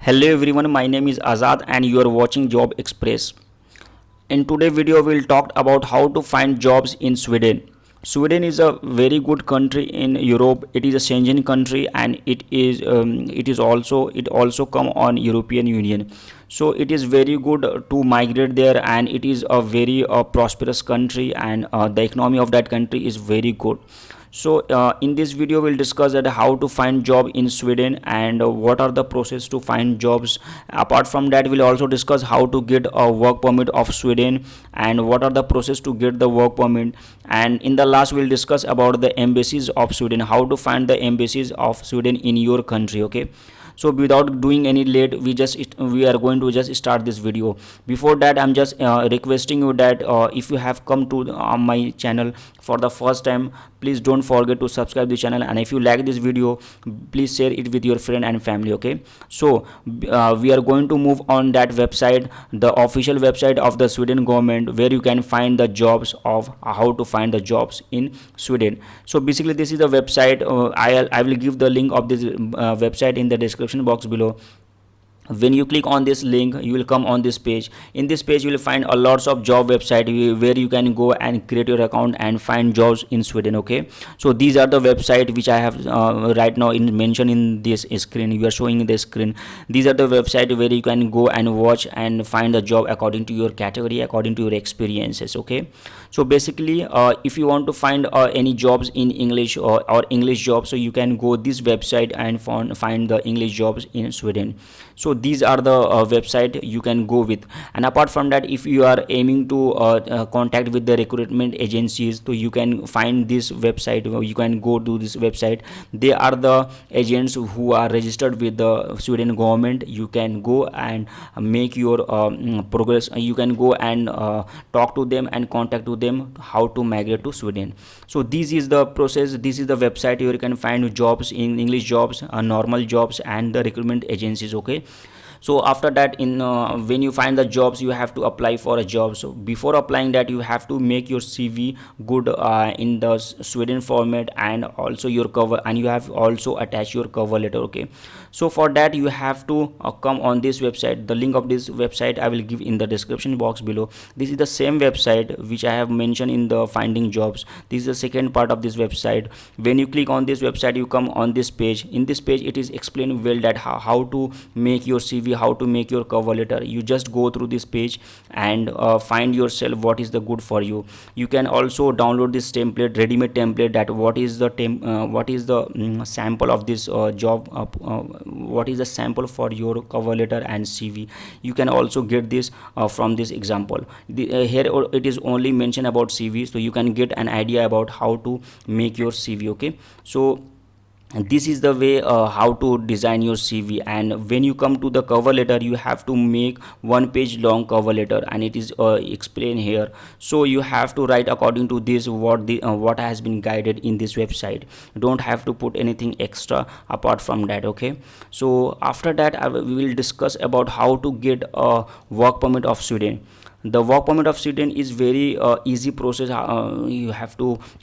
Hello everyone, my name is Azad and you are watching Job Express. In today's video, we'll talk about how to find jobs in Sweden. Sweden is a very good country in Europe. It is a Schengen country and it also come on European Union. So it is very good to migrate there, and it is a very prosperous country, and the economy of that country is very good. So in this video we'll discuss that how to find job in Sweden and what are the process to find jobs. Apart from that, we'll also discuss how to get a work permit of Sweden and what are the process to get the work permit. And in the last, we'll discuss about the embassies of Sweden, how to find the embassies of Sweden in your country. Okay, so without doing any late, we are going to just start this video. Before that, I'm just requesting you that if you have come to my channel for the first time, please don't forget to subscribe the channel, and if you like this video, please share it with your friend and family. Okay, so we are going to move on that website, the official website of the Sweden government, where you can find the jobs of how to find the jobs in Sweden. So basically, this is the website. I will give the link of this website in the description box below. When you click on this link, you will come on this page. In this page, you will find a lots of job website where you can go and create your account and find jobs in Sweden. Okay, so these are the website which I have right now mentioned in this screen. You are showing in the screen. These are the website where you can go and watch and find the job according to your category, according to your experiences. Okay, so basically if you want to find any jobs in English or English jobs, so you can go this website and find the English jobs in Sweden. So these are the website you can go with. And apart from that, if you are aiming to contact with the recruitment agencies, so you can find this website, you can go to this website. They are the agents who are registered with the Sweden government. You can go and make your progress. You can go and talk to them and contact to them how to migrate to Sweden. So this is the process. This is the website where you can find jobs in English jobs, normal jobs, and the recruitment agencies. Okay, so after that, in when you find the jobs, you have to apply for a job. So before applying that, you have to make your CV good in the Sweden format, and also your cover, and you have also attach your cover letter. Okay, so for that, you have to come on this website. The link of this website I will give in the description box below. This is the same website which I have mentioned in the finding jobs. This is the second part of this website. When you click on this website, you come on this page. In this page, it is explained well that how to make your CV, how to make your cover letter. You just go through this page and find yourself what is the good for you. You can also download this template, ready-made template, that what is the sample of this job, what is the sample for your cover letter and CV. You can also get this from this example. Here it is only mentioned about CV, so you can get an idea about how to make your CV. Okay, so this is the way how to design your CV. And when you come to the cover letter, you have to make 1 page long cover letter, and it is explained here. So you have to write according to this what has been guided in this website. You don't have to put anything extra apart from that. Okay, so after that, we will discuss about how to get a work permit of Sweden. The work permit of Sweden is very easy process. You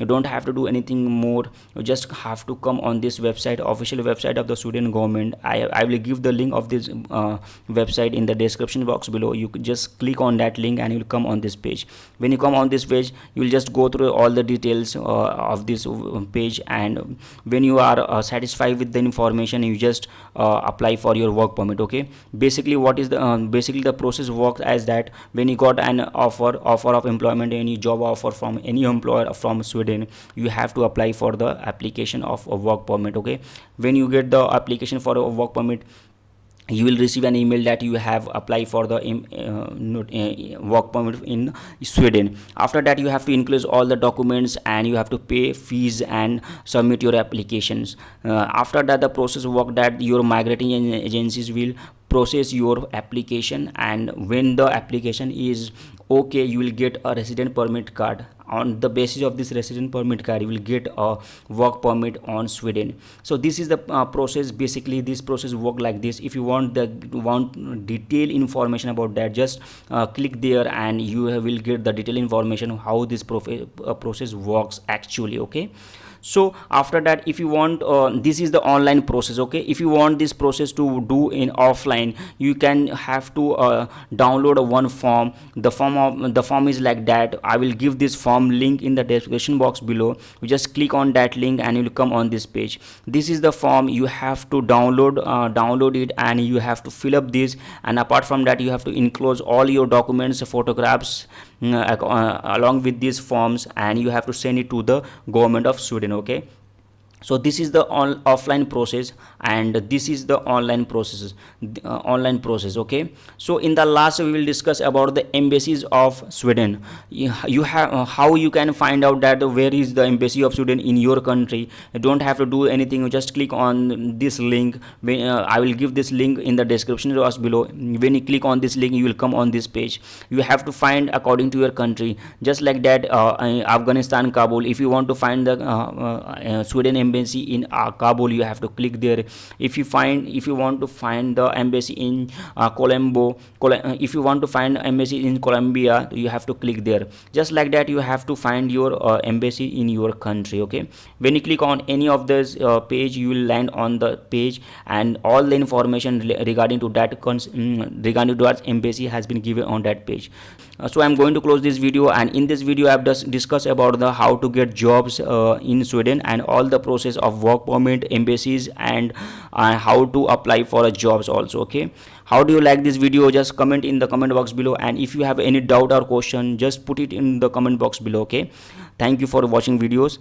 don't have to do anything more. You just have to come on this website, official website of the Sweden government. I will give the link of this website in the description box below. You could just click on that link and you will come on this page. When you come on this page, you will just go through all the details of this page, and when you are satisfied with the information, you just apply for your work permit. Okay, basically the process works as that. When you got an offer of employment, any job offer from any employer from Sweden, you have to apply for the application of a work permit. Okay, when you get the application for a work permit, you will receive an email that you have applied for the work permit in Sweden. After that, you have to include all the documents, and you have to pay fees and submit your applications. After that, the process work that your migrating agencies will process your application, and when the application is okay, you will get a resident permit card. On the basis of this resident permit card, you will get a work permit on Sweden. So this is the process. Basically, this process work like this. If you want detailed information about that, just click there and you will get the detailed information how this process works actually. Okay, So after that, if you want, this is the online process. Okay, if you want this process to do in offline, you can have to download one form. The form is like that. I will give this form link in the description box below. You just click on that link and you will come on this page. This is the form. You have to download it, and you have to fill up this. And apart from that, you have to enclose all your documents, photographs, along with these forms, and you have to send it to the government of Sweden. Okay, so this is the offline process, and this is the online process. Okay, so in the last we will discuss about the embassies of Sweden. You have how you can find out that where is the embassy of Sweden in your country. You don't have to do anything. You just click on this link. I will give this link in the description box below. When you click on this link, you will come on this page. You have to find according to your country, just like that. Afghanistan, Kabul. If you want to find the Sweden embassy in Kabul, you have to click there. If you want to find the embassy in Colombo, if you want to find embassy in Colombia, you have to click there. Just like that, you have to find your embassy in your country. Okay, when you click on any of this page, you will land on the page, and all the information regarding to that embassy has been given on that page. So I'm going to close this video, and in this video I have just discussed about the how to get jobs in Sweden, and all the process of work permit, embassies, and how to apply for a jobs also. Okay, how do you like this video? Just comment in the comment box below, and if you have any doubt or question, just put it in the comment box below. Okay, thank you for watching videos.